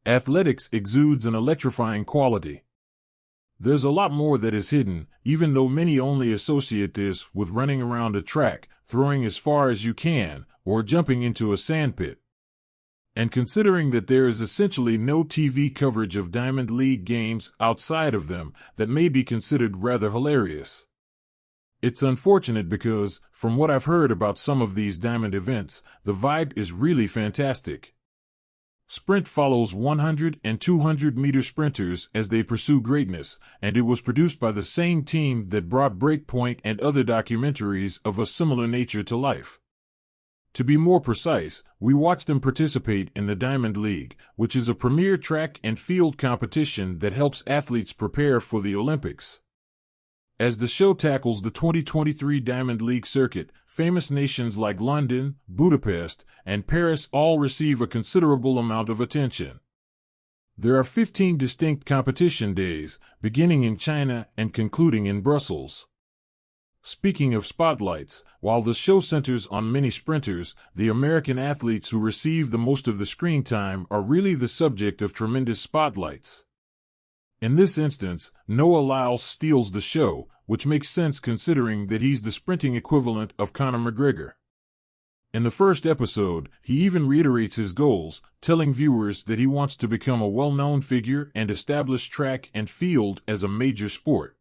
Athletics exudes an electrifying quality. There's a lot more that is hidden, even though many only associate this with running around a track, throwing as far as you can, or jumping into a sandpit. And considering that there is essentially no TV coverage of Diamond League games outside of them, that may be considered rather hilarious. It's unfortunate because, from what I've heard about some of these Diamond events, the vibe is really fantastic. Sprint follows 100 and 200-meter sprinters as they pursue greatness, and it was produced by the same team that brought Breakpoint and other documentaries of a similar nature to life. To be more precise, we watched them participate in the Diamond League, which is a premier track and field competition that helps athletes prepare for the Olympics. As the show tackles the 2023 Diamond League circuit, famous nations like London, Budapest, and Paris all receive a considerable amount of attention. There are 15 distinct competition days, beginning in China and concluding in Brussels. Speaking of spotlights, while the show centers on many sprinters, the American athletes who receive the most of the screen time are really the subject of tremendous spotlights. In this instance, Noah Lyles steals the show, which makes sense considering that he's the sprinting equivalent of Conor McGregor. In the first episode, he even reiterates his goals, telling viewers that he wants to become a well-known figure and establish track and field as a major sport.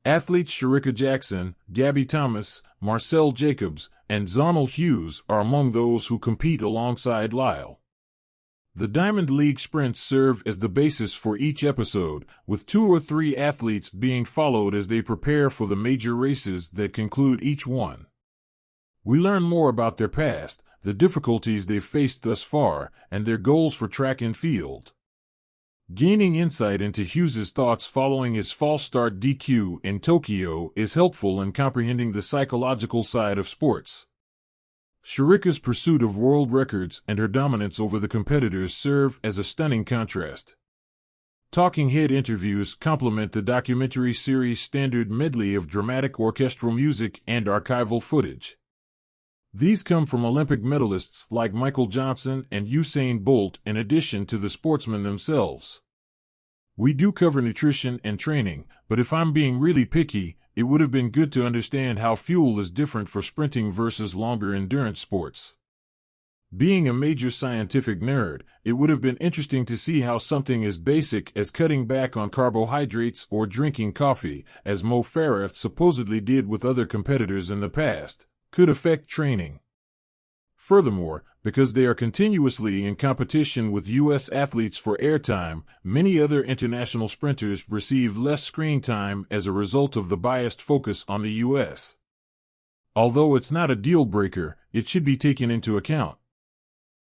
Athletes Shericka Jackson, Gabby Thomas, Marcel Jacobs, and Zonal Hughes are among those who compete alongside Lyle. The Diamond League sprints serve as the basis for each episode, with 2 or 3 athletes being followed as they prepare for the major races that conclude each one. We learn more about their past, the difficulties they've faced thus far, and their goals for track and field. Gaining insight into Hughes's thoughts following his false start DQ in Tokyo is helpful in comprehending the psychological side of sports. Shericka's pursuit of world records and her dominance over the competitors serve as a stunning contrast. Talking head interviews complement the documentary series' standard medley of dramatic orchestral music and archival footage. These come from Olympic medalists like Michael Johnson and Usain Bolt in addition to the sportsmen themselves. We do cover nutrition and training, but if I'm being really picky, it would have been good to understand how fuel is different for sprinting versus longer endurance sports. Being a major scientific nerd, it would have been interesting to see how something as basic as cutting back on carbohydrates or drinking coffee, as Mo Farah supposedly did with other competitors in the past, could affect training. Furthermore, because they are continuously in competition with U.S. athletes for airtime, many other international sprinters receive less screen time as a result of the biased focus on the U.S. Although it's not a deal-breaker, it should be taken into account.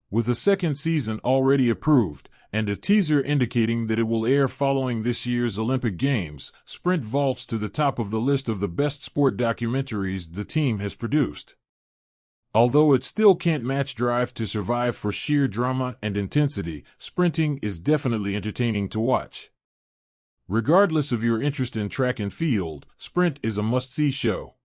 With a second season already approved, and a teaser indicating that it will air following this year's Olympic Games, Sprint vaults to the top of the list of the best sport documentaries the team has produced. Although it still can't match Drive to Survive for sheer drama and intensity, sprinting is definitely entertaining to watch. Regardless of your interest in track and field, Sprint is a must-see show.